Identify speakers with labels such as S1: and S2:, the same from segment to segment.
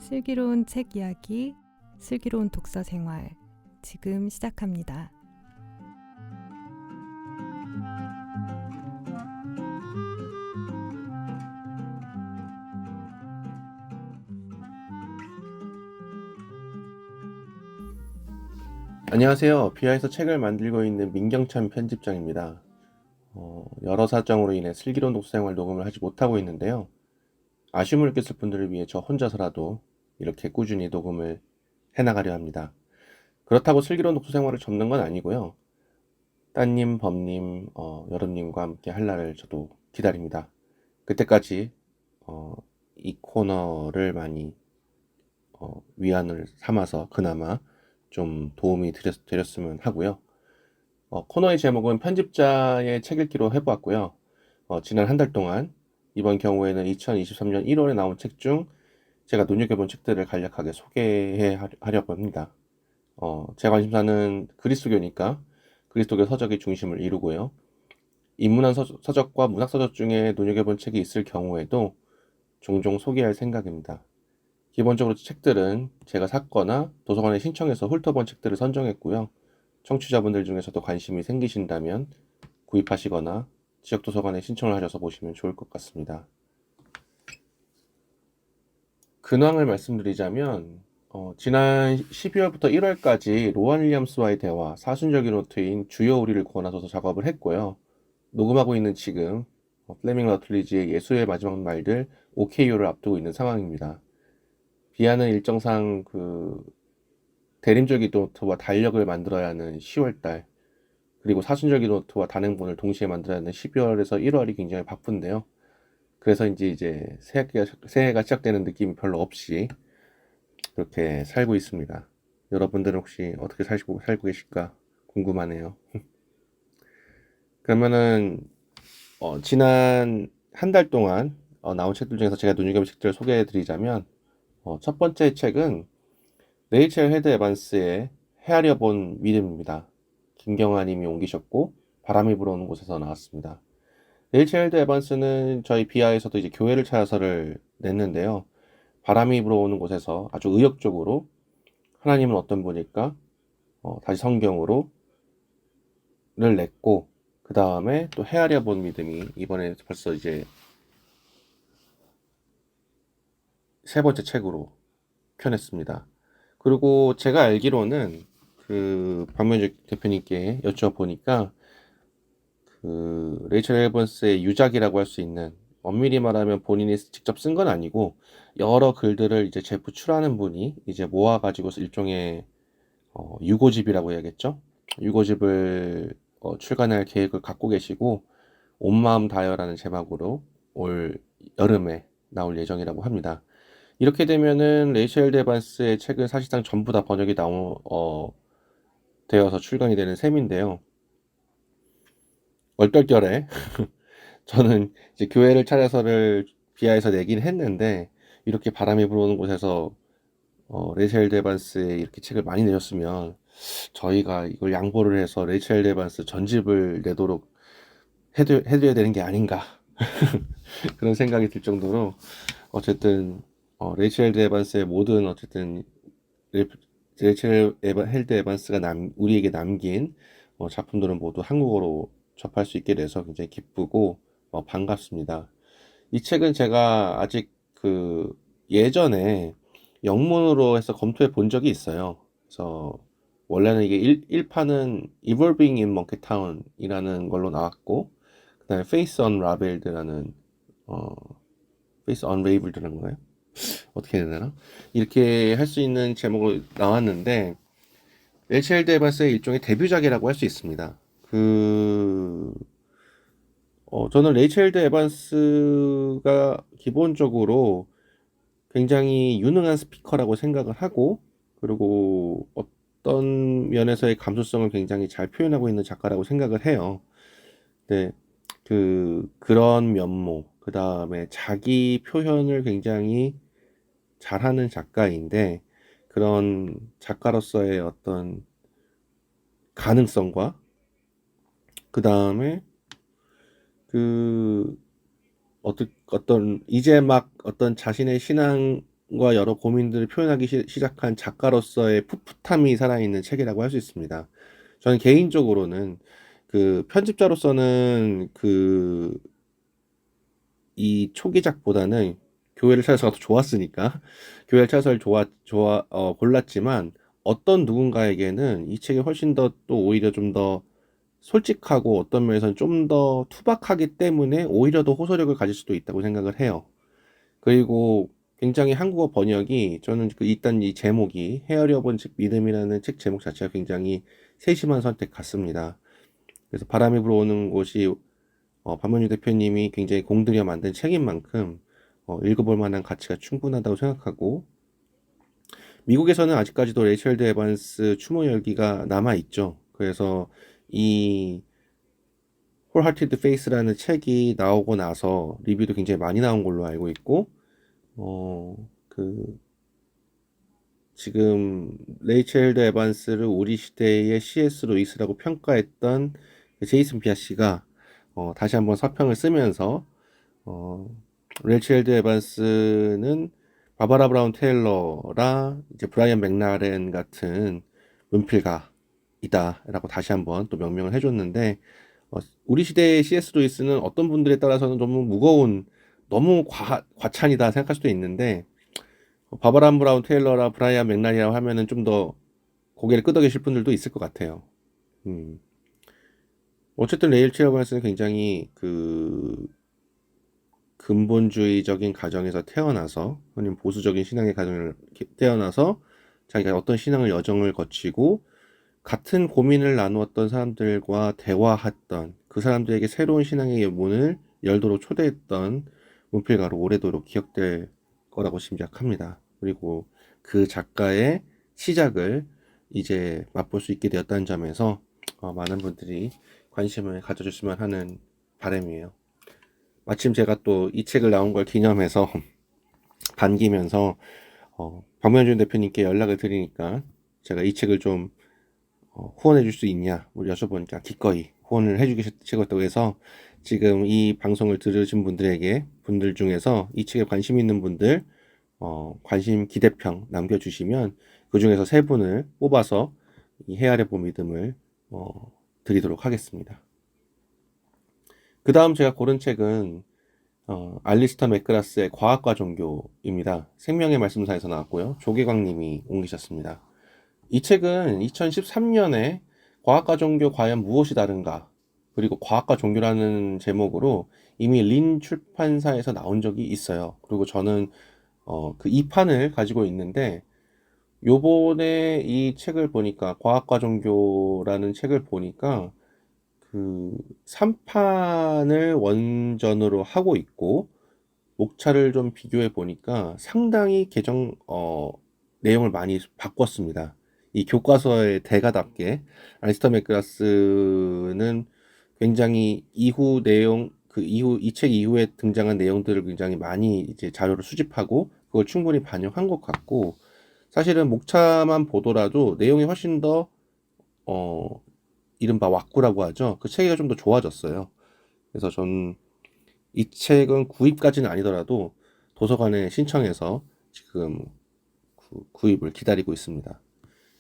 S1: 슬기로운 책 이야기, 슬기로운 독서 생활, 지금 시작합니다.
S2: 안녕하세요. 비하에서 책을 만들고 있는 민경찬 편집장입니다. 여러 사정으로 인해 슬기로운 독서생활 녹음을 하지 못하고 있는데요. 아쉬움을 느꼈을 분들을 위해 저 혼자서라도 이렇게 꾸준히 녹음을 해나가려 합니다. 그렇다고 슬기로운 독서생활을 접는 건 아니고요. 따님, 범님, 여름님과 함께 할 날을 저도 기다립니다. 그때까지 이 코너를 많이 위안을 삼아서 그나마 좀 도움이 드렸으면 하고요. 코너의 제목은 편집자의 책 읽기로 해보았고요. 지난 한 달 동안 이번 경우에는 2023년 1월에 나온 책 중 제가 눈여겨본 책들을 간략하게 소개해 하려고 합니다. 제 관심사는 그리스도교니까 그리스도교 서적이 중심을 이루고요. 인문학 서적과 문학 서적 중에 눈여겨본 책이 있을 경우에도 종종 소개할 생각입니다. 기본적으로 책들은 제가 샀거나 도서관에 신청해서 훑어본 책들을 선정했고요. 청취자분들 중에서도 관심이 생기신다면 구입하시거나 지역도서관에 신청을 하셔서 보시면 좋을 것 같습니다. 근황을 말씀드리자면 지난 12월부터 1월까지 로안 윌리엄스와의 대화, 사순절기 노트인 주여 우리를 구원하소서 작업을 했고요. 녹음하고 있는 지금 플레밍 러틀리지의 예수의 마지막 말들 OKU를 앞두고 있는 상황입니다. 비하는 일정상 대림절기 노트와 달력을 만들어야 하는 10월달, 그리고 사순절기 노트와 단행본을 동시에 만들어야 하는 12월에서 1월이 굉장히 바쁜데요. 그래서 이제 새해가 시작되는 느낌이 별로 없이 그렇게 살고 있습니다. 여러분들은 혹시 어떻게 살고 계실까 궁금하네요. 그러면은 지난 한 달 동안 나온 책들 중에서 제가 눈여겨본 책들을 소개해 드리자면 첫 번째 책은 레이첼 헤드 에반스의 헤아려 본 믿음입니다. 김경아 님이 옮기셨고 바람이 불어오는 곳에서 나왔습니다. 레이첼 헤드 에반스는 저희 비하에서도 이제 교회를 찾아서를 냈는데요. 바람이 불어오는 곳에서 아주 의욕적으로 하나님은 어떤 분일까? 다시 성경으로를 냈고 그 다음에 또 헤아려 본 믿음이 이번에 벌써 이제 세 번째 책으로 펴냈습니다. 그리고 제가 알기로는 박명주 대표님께 여쭤보니까 레이첼 에반스의 유작이라고 할 수 있는, 엄밀히 말하면 본인이 직접 쓴 건 아니고 여러 글들을 이제 재부출하는 분이 이제 모아가지고 일종의 유고집이라고 해야겠죠? 유고집을 출간할 계획을 갖고 계시고 온 마음 다여라는 제목으로 올 여름에 나올 예정이라고 합니다. 이렇게 되면은 레이첼 데반스의 책은 사실상 전부 다 번역이 되어서 출간이 되는 셈인데요. 얼떨결에 저는 이제 교회를 찾아서를 비하해서 내긴 했는데 이렇게 바람이 불어오는 곳에서 레이첼 데반스의 이렇게 책을 많이 내셨으면 저희가 이걸 양보를 해서 레이첼 데반스 전집을 내도록 해드려야 되는 게 아닌가 그런 생각이 들 정도로 어쨌든 레이첼 데반스의 모든 어쨌든 레이첼 헬드 에반스가 우리에게 남긴 작품들은 모두 한국어로 접할 수 있게 돼서 굉장히 기쁘고 반갑습니다. 이 책은 제가 아직 예전에 영문으로 해서 검토해 본 적이 있어요. 그래서 원래는 이게 1판은 Evolving in Monkey Town이라는 걸로 나왔고 그 다음에 Face Unraveled라는 Face Unraveled라는 거예요? 어떻게 해야 되나? 이렇게 할 수 있는 제목으로 나왔는데 레이첼 데반스의 일종의 데뷔작이라고 할 수 있습니다. 저는 레이첼 데반스가 기본적으로 굉장히 유능한 스피커라고 생각을 하고 그리고 어떤 면에서의 감수성을 굉장히 잘 표현하고 있는 작가라고 생각을 해요. 네, 그런 면모, 그 다음에 자기 표현을 굉장히 잘하는 작가인데 그런 작가로서의 어떤 가능성과 그 다음에 어떤 이제 막 어떤 자신의 신앙 고민과 여러 고민들을 표현하기 시작한 작가로서의 풋풋함이 살아있는 책이라고 할 수 있습니다. 저는 개인적으로는 그 편집자로서는 이 초기작보다는 교회를 찾아서가 더 좋았으니까 교회를 찾아서를 골랐지만 어떤 누군가에게는 이 책이 훨씬 더 또 오히려 좀 더 솔직하고 어떤 면에서는 좀 더 투박하기 때문에 오히려 더 호소력을 가질 수도 있다고 생각을 해요. 그리고 굉장히 한국어 번역이 저는 일단 이 제목이 헤아려본 즉 믿음이라는 책 제목 자체가 굉장히 세심한 선택 같습니다. 그래서 바람이 불어오는 곳이 박명주 대표님이 굉장히 공들여 만든 책인 만큼 읽어볼 만한 가치가 충분하다고 생각하고 미국에서는 아직까지도 레이첼 에반스 추모 열기가 남아 있죠. 그래서 이 홀하티드 페이스라는 책이 나오고 나서 리뷰도 굉장히 많이 나온 걸로 알고 있고 그 지금 레이첼 에반스를 우리 시대의 C.S. 루이스라고 평가했던 그 제이슨 비아씨가 다시 한번 서평을 쓰면서 레이첼 에반스는 바바라 브라운 테일러라 이제 브라이언 맥라렌 같은 문필가이다라고 다시 한번 또 명명을 해줬는데 우리 시대의 C.S. 루이스는 어떤 분들에 따라서는 너무 무거운 너무 과찬이다 생각할 수도 있는데 바바라 브라운 테일러라 브라이언 맥라렌이라고 하면은 좀 더 고개를 끄덕이실 분들도 있을 것 같아요. 어쨌든 레이첼 에반스는 굉장히 근본주의적인 가정에서 태어나서 아니면 보수적인 신앙의 가정을 태어나서 자기가 어떤 신앙을 여정을 거치고 같은 고민을 나누었던 사람들과 대화했던 그 사람들에게 새로운 신앙의 문을 열도록 초대했던 문필가로 오래도록 기억될 거라고 짐작합니다. 그리고 그 작가의 시작을 이제 맛볼 수 있게 되었다는 점에서 많은 분들이 관심을 가져주시면 하는 바람이에요. 마침 제가 또 이 책을 나온 걸 기념해서 반기면서 박명준 대표님께 연락을 드리니까 제가 이 책을 좀 후원해 줄 수 있냐 우리 여쭤보니까 기꺼이 후원을 해주시겠다고 해서 지금 이 방송을 들으신 분들 중에서 이 책에 관심 있는 분들 관심 기대평 남겨주시면 그 중에서 3분을 뽑아서 이 헤아려 본 믿음을 드리도록 하겠습니다. 그 다음 제가 고른 책은 알리스터 맥그라스의 과학과 종교입니다. 생명의 말씀사에서 나왔고요. 조계광 님이 옮기셨습니다. 이 책은 2013년에 과학과 종교 과연 무엇이 다른가 그리고 과학과 종교라는 제목으로 이미 린 출판사에서 나온 적이 있어요. 그리고 저는 그 2판을 가지고 있는데 요번에 이 책을 보니까 과학과 종교라는 책을 보니까 그 3판을 원전으로 하고 있고 목차를 좀 비교해 보니까 상당히 내용을 많이 바꿨습니다. 이 교과서의 대가답게 알리스터 맥그라스는 굉장히 이후 내용 이 책 이후에 등장한 내용들을 굉장히 많이 이제 자료를 수집하고 그걸 충분히 반영한 것 같고 사실은 목차만 보더라도 내용이 훨씬 더 이른바 왁구라고 하죠. 그 책이 좀 더 좋아졌어요. 그래서 전 이 책은 구입까지는 아니더라도 도서관에 신청해서 지금 구입을 기다리고 있습니다.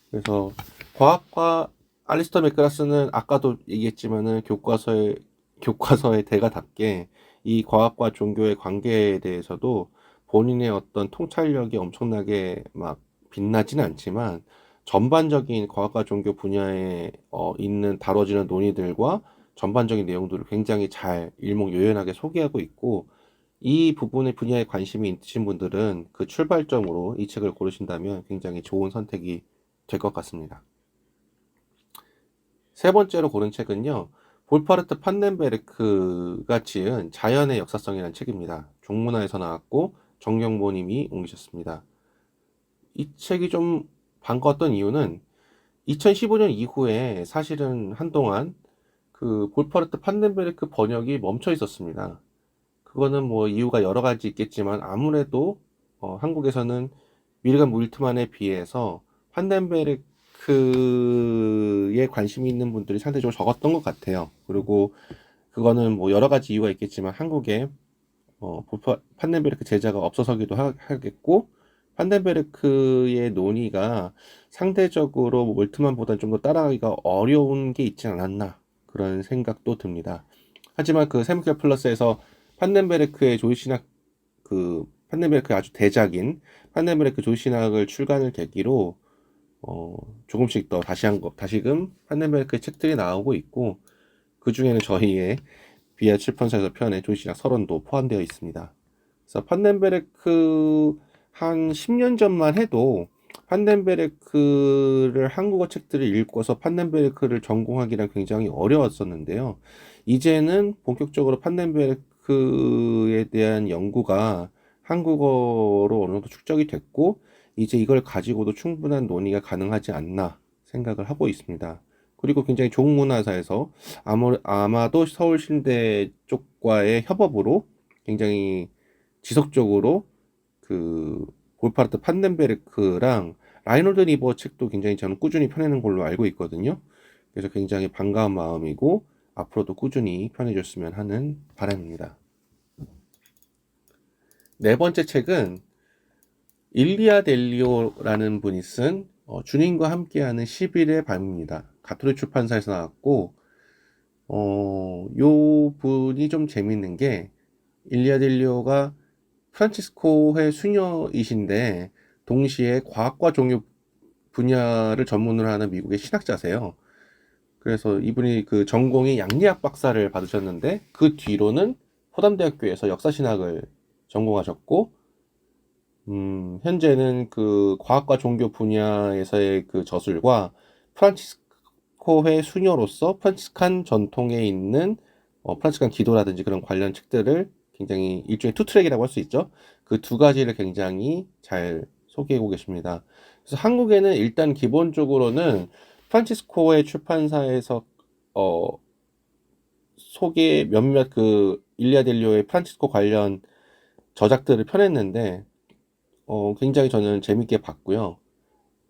S2: 그래서 과학과 알리스터 맥그라스는 아까도 얘기했지만은 교과서의 대가답게 이 과학과 종교의 관계에 대해서도 본인의 어떤 통찰력이 엄청나게 막 빛나지는 않지만 전반적인 과학과 종교 분야에 있는 다뤄지는 논의들과 전반적인 내용들을 굉장히 잘 일목요연하게 소개하고 있고 이 부분의 분야에 관심이 있으신 분들은 그 출발점으로 이 책을 고르신다면 굉장히 좋은 선택이 될 것 같습니다. 3번째로 고른 책은요. 볼파르트 판넨베르크가 지은 자연의 역사성이라는 책입니다. 종문화에서 나왔고 정경보님이 옮기셨습니다. 이 책이 좀 반가웠던 이유는 2015년 이후에 사실은 한동안 그 볼파르트 판넨베르크 번역이 멈춰 있었습니다. 그거는 뭐 이유가 여러 가지 있겠지만 아무래도 한국에서는 밀간 물트만에 비해서 판넨베르크에 관심이 있는 분들이 상대적으로 적었던 것 같아요. 그리고 그거는 뭐 여러 가지 이유가 있겠지만 한국에 판넨베르크 제자가 없어서기도 하겠고 판덴베르크의 논의가 상대적으로 몰트만보다는 좀 더 따라가기가 어려운 게 있지 않았나 그런 생각도 듭니다. 하지만 그 세무케 플러스에서 판덴베르크의 조이신학 판덴베르크의 아주 대작인 판덴베르크 조이신학을 출간을 계기로 조금씩 더 다시금 판덴베르크의 책들이 나오고 있고 그 중에는 저희의 비아 출판사에서 펴낸 조이신학 서론도 포함되어 있습니다. 그래서 판덴베르크 한 10년 전만 해도 판덴베르크를 한국어 책들을 읽고서 판덴베르크를 전공하기란 굉장히 어려웠었는데요. 이제는 본격적으로 판덴베르크에 대한 연구가 한국어로 어느 정도 축적이 됐고 이제 이걸 가지고도 충분한 논의가 가능하지 않나 생각을 하고 있습니다. 그리고 굉장히 종문화사에서 아마도 서울신대 쪽과의 협업으로 굉장히 지속적으로 그 볼파르트 판덴베르크랑 라이놀드 니버 책도 굉장히 저는 꾸준히 펴내는 걸로 알고 있거든요. 그래서 굉장히 반가운 마음이고 앞으로도 꾸준히 펴내줬으면 하는 바람입니다. 네 번째 책은 일리아 델리오라는 분이 쓴 주님과 함께하는 10일의 밤입니다. 가톨릭 출판사에서 나왔고 요 분이 좀 재밌는 게 일리아 델리오가 프란치스코의 수녀이신데 동시에 과학과 종교 분야를 전문으로 하는 미국의 신학자세요. 그래서 이분이 그 전공이 양리학 박사를 받으셨는데 그 뒤로는 포담대학교에서 역사신학을 전공하셨고 현재는 그 과학과 종교 분야에서의 그 저술과 프란치스코의 수녀로서 프란치스칸 전통에 있는 프란치스칸 기도라든지 그런 관련 책들을 굉장히 일종의 투트랙이라고 할 수 있죠. 그 두 가지를 굉장히 잘 소개하고 계십니다. 그래서 한국에는 일단 기본적으로는 프란치스코의 출판사에서 소개 몇몇 그 일리아 델리오의 프란치스코 관련 저작들을 펴냈는데 굉장히 저는 재밌게 봤고요.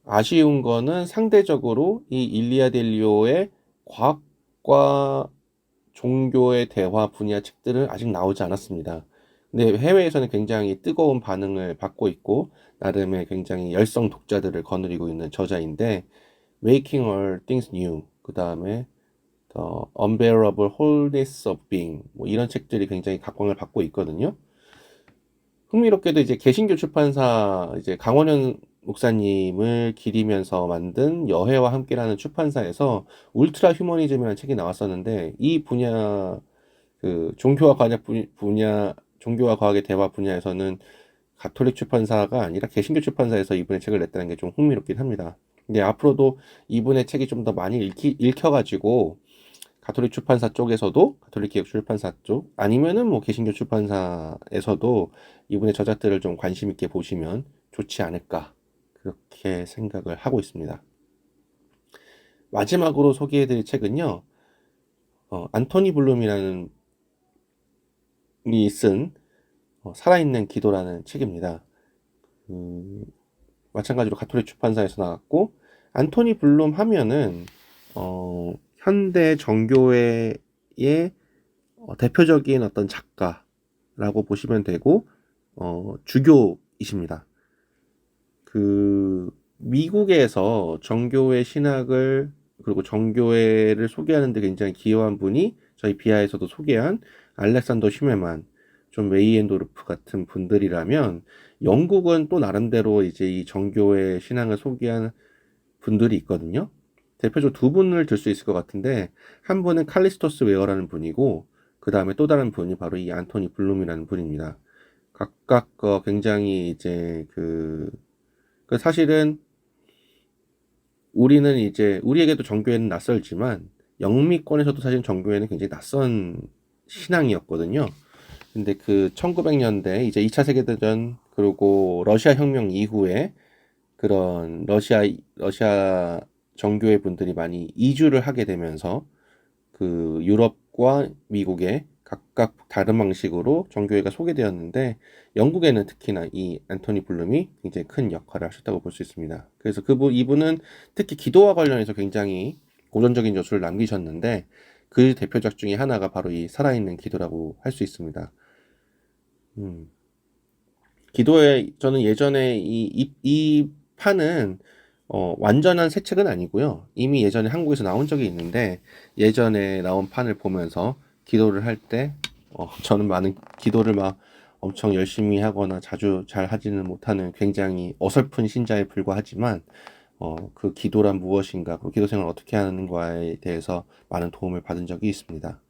S2: 아쉬운 거는 상대적으로 이 일리아 델리오의 과학과 종교의 대화 분야 책들은 아직 나오지 않았습니다. 근데 해외에서는 굉장히 뜨거운 반응을 받고 있고 나름의 굉장히 열성 독자들을 거느리고 있는 저자인데 Making All Things New 그 다음에 The Unbearable Wholeness of Being 뭐 이런 책들이 굉장히 각광을 받고 있거든요. 흥미롭게도 이제 개신교 출판사 이제 강원현 목사님을 기리면서 만든 여해와 함께라는 출판사에서 울트라 휴머니즘이라는 책이 나왔었는데 이 분야 그 종교와 과학의 대화 분야에서는 가톨릭 출판사가 아니라 개신교 출판사에서 이분의 책을 냈다는 게 좀 흥미롭긴 합니다. 근데 앞으로도 이분의 책이 좀 더 많이 읽혀가지고 가톨릭 출판사 쪽에서도 가톨릭 기획 출판사 쪽 아니면은 뭐 개신교 출판사에서도 이분의 저작들을 좀 관심 있게 보시면 좋지 않을까 그렇게 생각을 하고 있습니다. 마지막으로 소개해드릴 책은요, 안토니 블룸이라는 분이 쓴 살아있는 기도라는 책입니다. 마찬가지로 가톨릭 출판사에서 나왔고 안토니 블룸 하면은 현대 정교회의 대표적인 어떤 작가라고 보시면 되고 주교이십니다. 그 미국에서 정교회 신학을 그리고 정교회를 소개하는 데 굉장히 기여한 분이 저희 비하에서도 소개한 알렉산더 슈메만, 존 웨이엔도르프 같은 분들이라면 영국은 또 나름대로 이제 이 정교회 신앙을 소개한 분들이 있거든요. 대표적으로 두 분을 들 수 있을 것 같은데 한 분은 칼리스토스 웨어라는 분이고 그 다음에 또 다른 분이 바로 이 안토니 블룸이라는 분입니다. 각각 굉장히 이제 그 사실은 우리는 이제 우리에게도 정교회는 낯설지만 영미권에서도 사실 정교회는 굉장히 낯선 신앙이었거든요. 근데 그 1900년대 이제 2차 세계대전 그리고 러시아 혁명 이후에 그런 러시아 정교회 분들이 많이 이주를 하게 되면서 그 유럽과 미국에 각각 다른 방식으로 정교회가 소개되었는데 영국에는 특히나 이 안토니 블룸이 굉장히 큰 역할을 하셨다고 볼 수 있습니다. 그래서 이분은 특히 기도와 관련해서 굉장히 고전적인 저술을 남기셨는데 그 대표작 중에 하나가 바로 이 살아있는 기도라고 할 수 있습니다. 기도에 저는 예전에 이 판은 완전한 새 책은 아니고요. 이미 예전에 한국에서 나온 적이 있는데 예전에 나온 판을 보면서 기도를 할 때 저는 많은 기도를 막 엄청 열심히 하거나 자주 잘 하지는 못하는 굉장히 어설픈 신자에 불과하지만 그 기도란 무엇인가, 그 기도 생활을 어떻게 하는가에 대해서 많은 도움을 받은 적이 있습니다.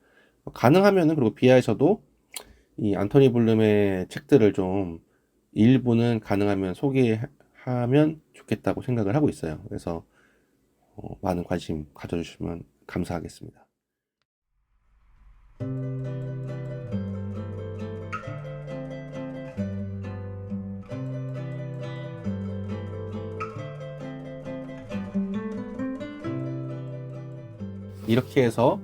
S2: 가능하면은 그리고 비하에서도 이 안토니 블룸의 책들을 좀 일부는 가능하면 소개하면 좋겠다고 생각을 하고 있어요. 그래서 많은 관심 가져주시면 감사하겠습니다. 이렇게 해서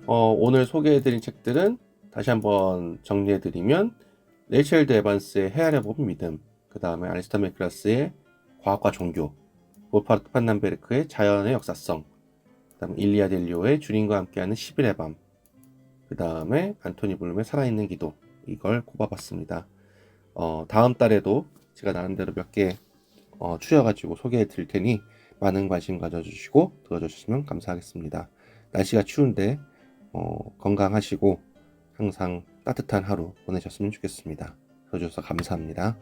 S2: 오늘 소개해드린 책들은 다시 한번 정리해드리면 레이첼 드 에반스의 헤아려 본 믿음, 그 다음에 알리스터 맥글라스의 과학과 종교, 볼파르트 판남베르크의 자연의 역사성, 그 다음에 일리아 델리오의 주님과 함께하는 10일의 밤, 그 다음에 안토니 블룸의 살아있는 기도, 이걸 꼽아봤습니다. 다음 달에도 제가 나름대로 몇 개 추려가지고 소개해 드릴 테니 많은 관심 가져주시고 들어주시면 감사하겠습니다. 날씨가 추운데 건강하시고 항상 따뜻한 하루 보내셨으면 좋겠습니다. 들어주셔서 감사합니다.